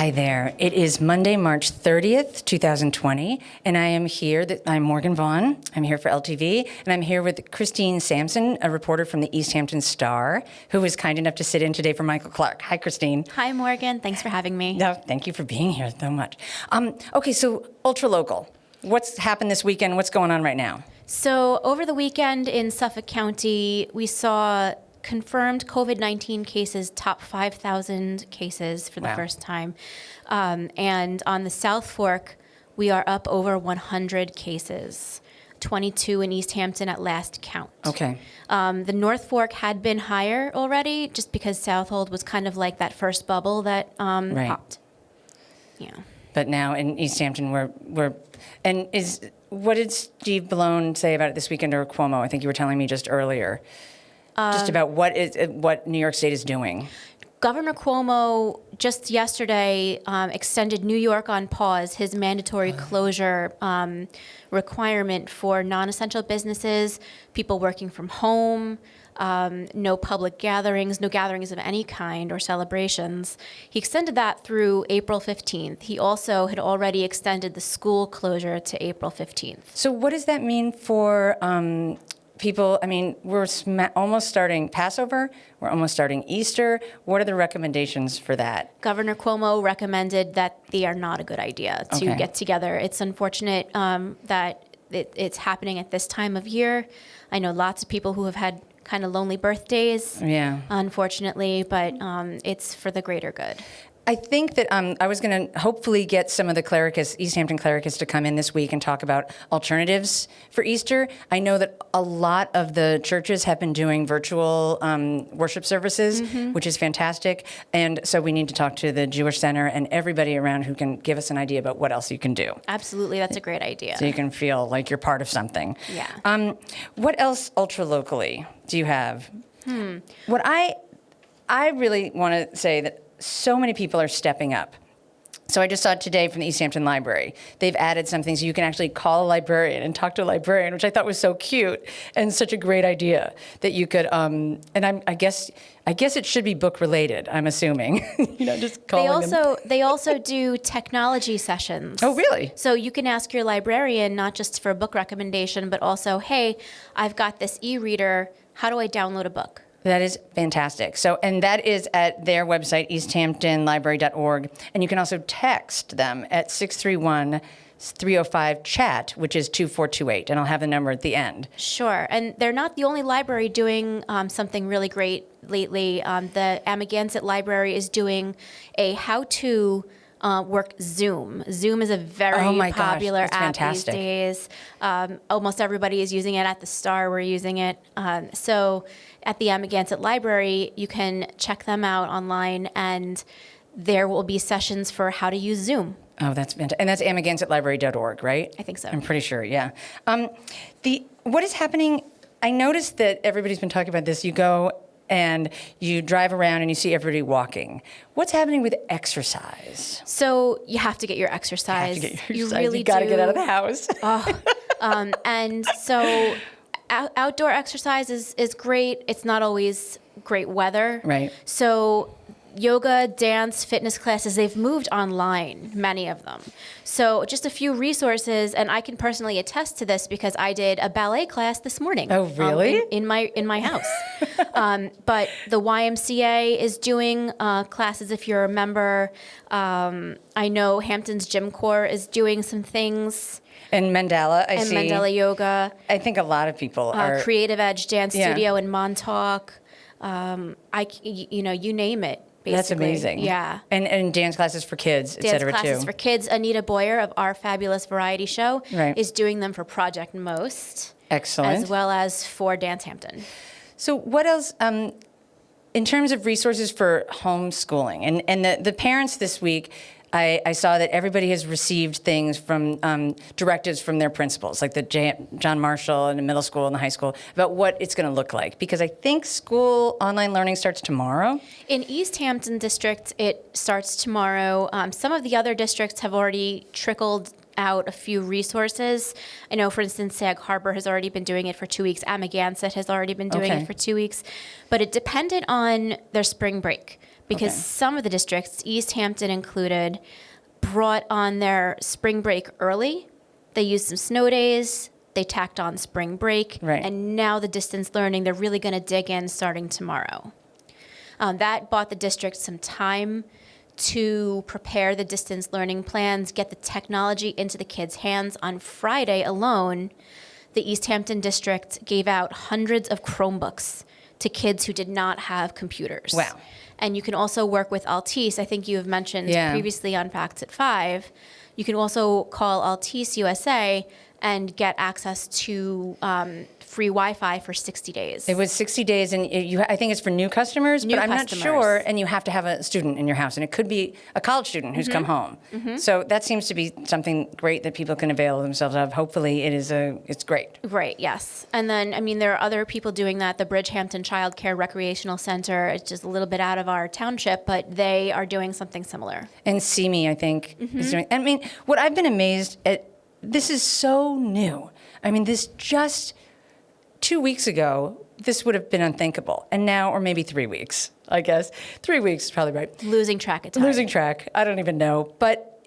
Hi there. It is Monday, March 30th, 2020, and I am here. I'm Morgan Vaughan. I'm here for LTV, and I'm here with Christine Sampson, a reporter from the East Hampton Star, who was kind enough to sit in today for Michael Clark. Hi, Christine. Hi, Morgan. Thanks for having me. No, thank you for being here so much. Okay, so ultra local. What's happened this weekend? What's going on right now? So over the weekend in Suffolk County, we saw confirmed COVID-19 cases top 5,000 cases for the first time. And on the South Fork, we are up over 100 cases, 22 in East Hampton at last count. Okay. The North Fork had been higher already just because Southold was kind of like that first bubble that popped. Yeah. But now in East Hampton, what did Steve Ballone say about it this weekend, or Cuomo? I think you were telling me just earlier. Just about what New York State is doing. Governor Cuomo just yesterday extended New York on pause his mandatory closure requirement for non-essential businesses, people working from home, no public gatherings, no gatherings of any kind or celebrations. He extended that through April 15th. He also had already extended the school closure to April 15th. So what does that mean for people? I mean, we're almost starting Passover. We're almost starting Easter. What are the recommendations for that? Governor Cuomo recommended that they are not a good idea to get together. It's unfortunate that it's happening at this time of year. I know lots of people who have had kind of lonely birthdays, unfortunately, but it's for the greater good. I think that I was going to hopefully get some of the clericals, East Hampton clericals, to come in this week and talk about alternatives for Easter. I know that a lot of the churches have been doing virtual worship services, which is fantastic. And so we need to talk to the Jewish Center and everybody around who can give us an idea about what else you can do. Absolutely, that's a great idea. So you can feel like you're part of something. Yeah. What else ultra locally do you have? What I really want to say that so many people are stepping up. So I just saw today from the East Hampton Library, they've added something so you can actually call a librarian and talk to a librarian, which I thought was so cute and such a great idea that you could. And I guess it should be book related. I'm assuming, just calling them. They also do technology sessions. Oh, really? So you can ask your librarian not just for a book recommendation, but also, hey, I've got this e-reader. How do I download a book? That is fantastic. So, and that is at their website, easthamptonlibrary.org. And you can also text them at 631-305-CHAT, which is 2428. And I'll have the number at the end. Sure. And they're not the only library doing something really great lately. The Amagansett Library is doing a how-to work Zoom. Zoom is a very popular app these days. Almost everybody is using it. At the Star, we're using it. So at the Amagansett Library, you can check them out online, and there will be sessions for how to use Zoom. Oh, that's fantastic. And that's AmaganssettLibrary.org, right? I think so. I'm pretty sure, yeah. What is happening, I noticed that everybody's been talking about this. You go and you drive around and you see everybody walking. What's happening with exercise? So you have to get your exercise. You really got to get out of the house. And so outdoor exercise is great. It's not always great weather. Right. So yoga, dance, fitness classes, they've moved online, many of them. So just a few resources, and I can personally attest to this because I did a ballet class this morning. Oh, really? In my house. But the YMCA is doing classes if you're a member. I know Hampton's Gym Corps is doing some things. And Mandela, I see. And Mandela Yoga. I think a lot of people are. Creative Edge Dance Studio in Montauk. You name it. Basically. That's amazing. Yeah. And dance classes for kids, et cetera, too. Dance classes for kids. Anita Boyer of Our Fabulous Variety Show is doing them for Project Most. Excellent. As well as for Dance Hampton. So what else, in terms of resources for homeschooling, and the parents this week, I saw that everybody has received things from directives from their principals, like the John Marshall in the middle school and the high school, about what it's going to look like. Because I think school online learning starts tomorrow. In East Hampton District, it starts tomorrow. Some of the other districts have already trickled out a few resources. I know, for instance, Sag Harbor has already been doing it for 2 weeks. Amagansett has already been doing it for 2 weeks. But it depended on their spring break because some of the districts, East Hampton included, brought on their spring break early. They used some snow days. They tacked on spring break. Right. And now the distance learning, they're really going to dig in starting tomorrow. That bought the district some time to prepare the distance learning plans, get the technology into the kids' hands. On Friday alone, the East Hampton district gave out hundreds of Chromebooks to kids who did not have computers. Wow. And you can also work with Altice. I think you have mentioned previously on Facts at 5. You can also call Altice USA and get access to free Wi-Fi for 60 days. It was 60 days, and I think it's for new customers, but I'm not sure. And you have to have a student in your house, and it could be a college student who's come home. So that seems to be something great that people can avail themselves of. Hopefully, it's great. Right. Yes. And then, I mean, there are other people doing that. The Bridgehampton Child Care Recreational Center, it's just a little bit out of our township, but they are doing something similar. And CME, I think, is doing. I mean, what I've been amazed at. This is so new. I mean, this just 2 weeks ago, this would have been unthinkable. And now, or maybe 3 weeks, I guess. 3 weeks is probably right. Losing track of time. Losing track. I don't even know. But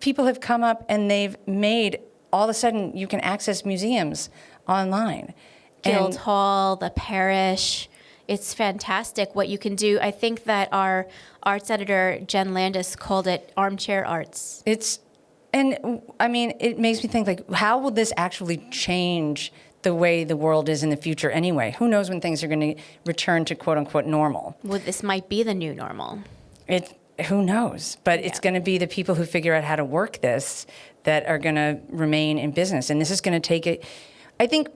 people have come up and they've made, all of a sudden, you can access museums online. Guildhall, the parish. It's fantastic what you can do. I think that our arts editor, Jen Landis, called it armchair arts. And I mean, it makes me think, like, how will this actually change the way the world is in the future anyway? Who knows when things are going to return to quote unquote normal? Well, this might be the new normal. Who knows? But it's going to be the people who figure out how to work this that are going to remain in business. And this is going to take it. I think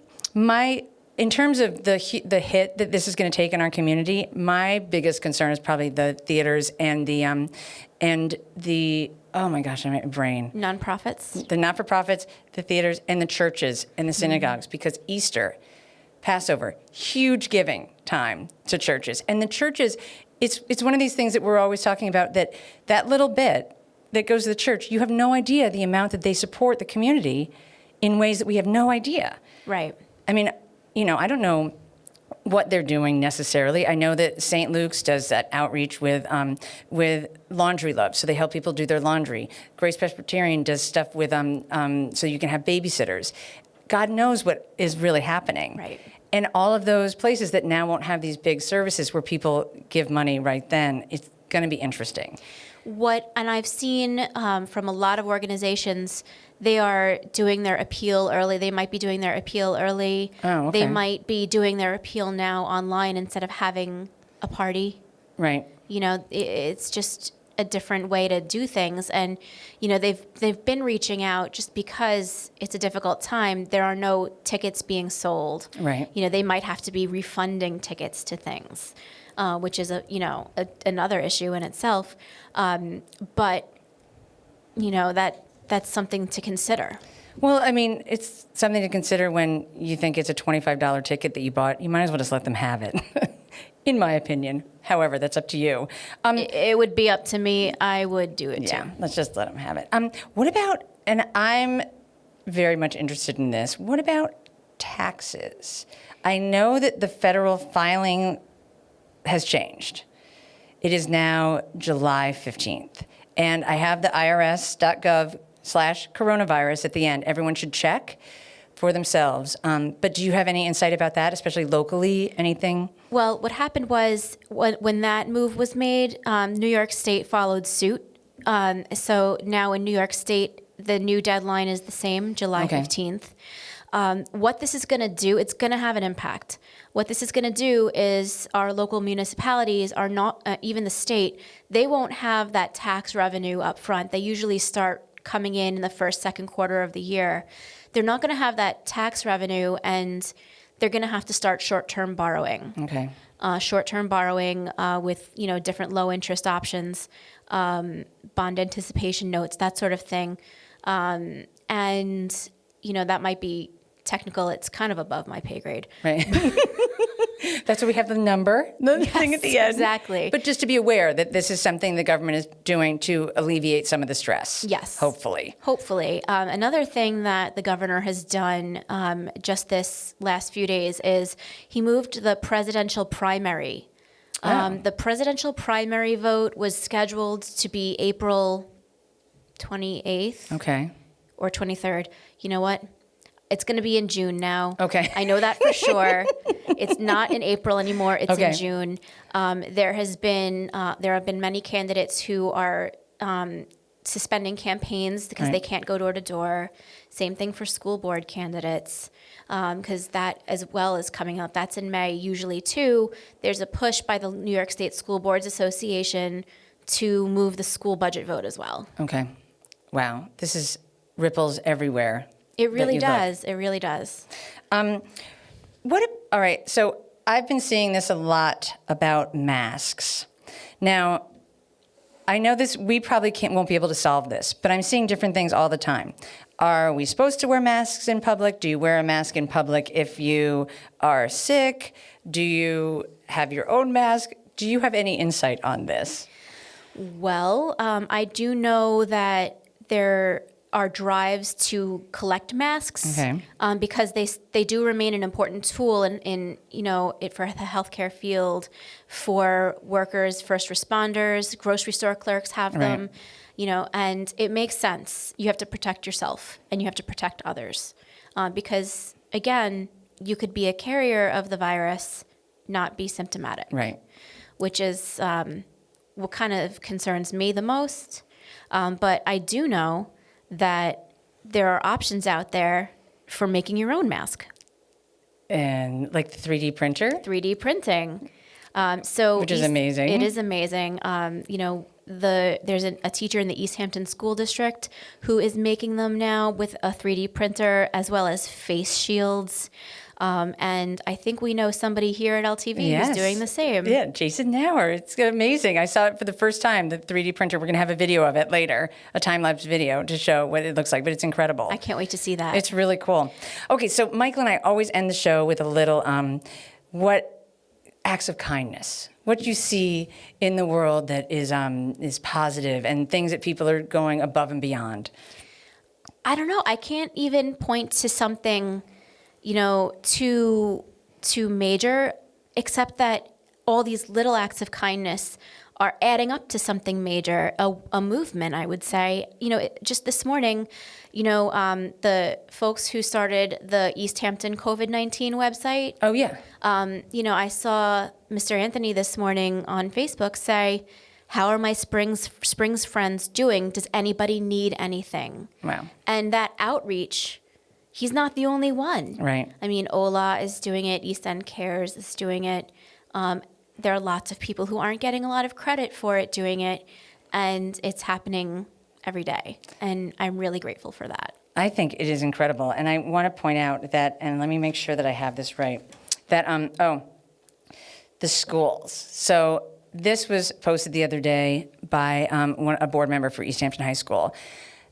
in terms of the hit that this is going to take in our community, my biggest concern is probably the theaters and the oh my gosh, my brain. Nonprofits? The not-for-profits, the theaters, and the churches and the synagogues, because Easter, Passover, huge giving time to churches. And the churches, it's one of these things that we're always talking about, that little bit that goes to the church, you have no idea the amount that they support the community in ways that we have no idea. Right. I mean, I don't know what they're doing necessarily. I know that St. Luke's does that outreach with Laundry Love, so they help people do their laundry. Grace Presbyterian does stuff with so you can have babysitters. God knows what is really happening. Right. And all of those places that now won't have these big services where people give money right then, it's going to be interesting. And I've seen from a lot of organizations, they are doing their appeal early. They might be doing their appeal early. Oh, okay. They might be doing their appeal now online instead of having a party. Right. It's just a different way to do things. And, they've been reaching out just because it's a difficult time. There are no tickets being sold. Right. They might have to be refunding tickets to things. Which is another issue in itself, but that's something to consider. Well, I mean, it's something to consider when you think it's a $25 ticket that you bought. You might as well just let them have it, in my opinion. However, that's up to you. It would be up to me. I would do it too. Let's just let them have it. What about? And I'm very much interested in this. What about taxes? I know that the federal filing has changed. It is now July 15th. And I have the irs.gov/coronavirus at the end. Everyone should check for themselves. But do you have any insight about that, especially locally, anything? Well, what happened was when that move was made, New York State followed suit. So now in New York State, the new deadline is the same, July 15th. What this is going to do, it's going to have an impact. What this is going to do is our local municipalities are not, even the state, they won't have that tax revenue up front. They usually start coming in the first, second quarter of the year. They're not going to have that tax revenue, and they're going to have to start short-term borrowing. Okay. Short-term borrowing with, different low-interest options, bond anticipation notes, that sort of thing. And, that might be technical. It's kind of above my pay grade. Right. That's why we have the number, the thing at the end. Exactly. But just to be aware that this is something the government is doing to alleviate some of the stress. Yes. Hopefully. Hopefully. Another thing that the governor has done just this last few days is he moved the presidential primary. The presidential primary vote was scheduled to be April 28th. Okay. Or 23rd. You know what? It's going to be in June now. Okay. I know that for sure. It's not in April anymore. It's Okay. in June. There have been many candidates who are suspending campaigns because Right. they can't go door to door. Same thing for school board candidates, because that as well is coming up. That's in May usually too. There's a push by the New York State School Boards Association to move the school budget vote as well. Okay. Wow. This is ripples everywhere. It really you look. does. It really does. All right, so I've been seeing this a lot about masks. Now, I know this, we probably won't be able to solve this, but I'm seeing different things all the time. Are we supposed to wear masks in public? Do you wear a mask in public if you are sick? Do you have your own mask? Do you have any insight on this? Well, I do know that there are drives to collect masks, Okay. because they do remain an important tool in for the healthcare field, for workers, first responders, grocery store clerks have them, and it makes sense. You have to protect yourself and you have to protect others, because again, you could be a carrier of the virus, not be symptomatic, Right. which is what kind of concerns me the most. But I do know that there are options out there for making your own mask. And like the 3D printer? 3D printing. Which is amazing. It is amazing. There's a teacher in the East Hampton School District who is making them now with a 3D printer, as well as face shields. And I think we know somebody here at LTV Yes. who's doing the same. Yeah, Jason Nauer. It's amazing. I saw it for the first time, the 3D printer. We're going to have a video of it later, a time-lapse video to show what it looks like, but it's incredible. I can't wait to see that. It's really cool. Okay, so Michael and I always end the show with a little, what acts of kindness, what you see in the world that is positive and things that people are going above and beyond. I don't know. I can't even point to something too major, except that all these little acts of kindness are adding up to something major, a movement, I would say. Just this morning, the folks who started the East Hampton COVID-19 website. Oh, yeah. I saw Mr. Anthony this morning on Facebook say, "How are my Springs friends doing? Does anybody need anything?" Wow. And that outreach, he's not the only one. Right. I mean, Ola is doing it. East End Cares is doing it. There are lots of people who aren't getting a lot of credit for it doing it, and it's happening every day. And I'm really grateful for that. I think it is incredible. And I want to point out that, and let me make sure that I have this right, that, the schools. So this was posted the other day by a board member for East Hampton High School,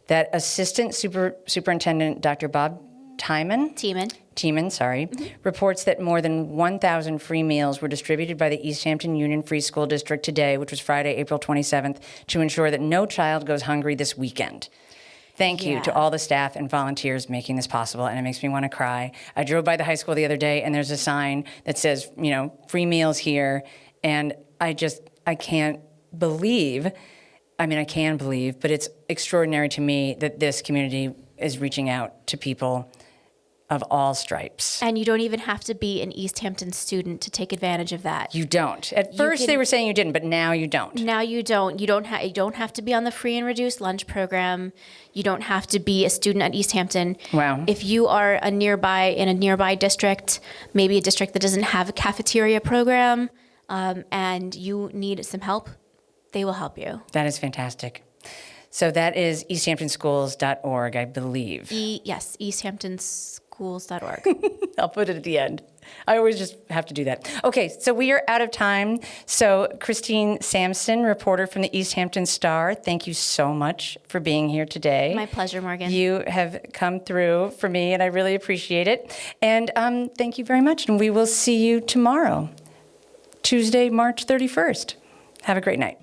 that Assistant Superintendent Dr. Bob Tiemann, reports that more than 1,000 free meals were distributed by the East Hampton Union Free School District today, which was Friday, April 27th, to ensure that no child goes hungry this weekend. Thank you to all the staff and volunteers making this possible, and it makes me want to cry. I drove by the high school the other day, and there's a sign that says, free meals here, and I can't believe, I can believe, but it's extraordinary to me that this community is reaching out to people of all stripes. And you don't even have to be an East Hampton student to take advantage of that. You don't. At first they were saying you didn't, but now you don't. Now you don't. You don't have to be on the free and reduced lunch program. You don't have to be a student at East Hampton. Wow. If you are in a nearby district, maybe a district that doesn't have a cafeteria program, and you need some help, they will help you. That is fantastic. So that is easthamptonschools.org, I believe. Yes, easthamptonschools.org. I'll put it at the end. I always just have to do that. Okay, so we are out of time. So Christine Sampson, reporter from the East Hampton Star, thank you so much for being here today. My pleasure, Morgan. You have come through for me, and I really appreciate it. And thank you very much, and we will see you tomorrow. Tuesday, March 31st. Have a great night.